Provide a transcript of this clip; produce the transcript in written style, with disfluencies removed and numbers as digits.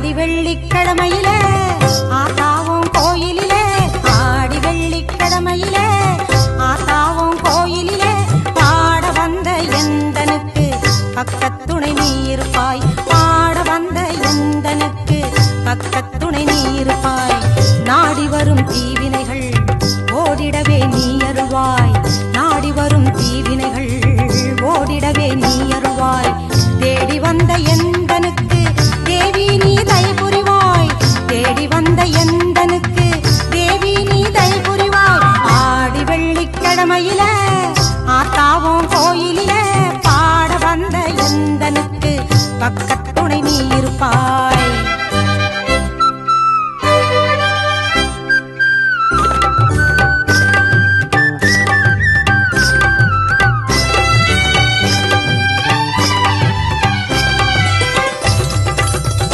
ஆடி வெள்ளிக்கிழமையிலே ஆத்தாவும் கோயிலிலே, ஆடி வெள்ளிக்கிழமையிலே ஆத்தாவும் கோயிலிலே பாட வந்த எந்தனுக்கு பக்கத்துணை நீ இருப்பாய், பாட வந்த எந்தனுக்கு பக்கத்துணை நீ இருப்பாய். நாடி வரும் தீவினைகள் ஓடிடவே நீ அருள்வாய், நாடி வரும் தீவினைகள் ஓடிடவே நீ அருள்வாய். தேடி வந்த எந்தனுக்கு தேவி நீ தயை புரிவாய், தேடி வந்த எந்தனுக்கு தேவி நீ தயை புரிவாய். ஆடி வெள்ளிக்கிழமையிலே ஆத்தாவும் கோயிலிலே பாட வந்த எந்தனுக்கு பக்கத்துணை நீ இருப்பாய்.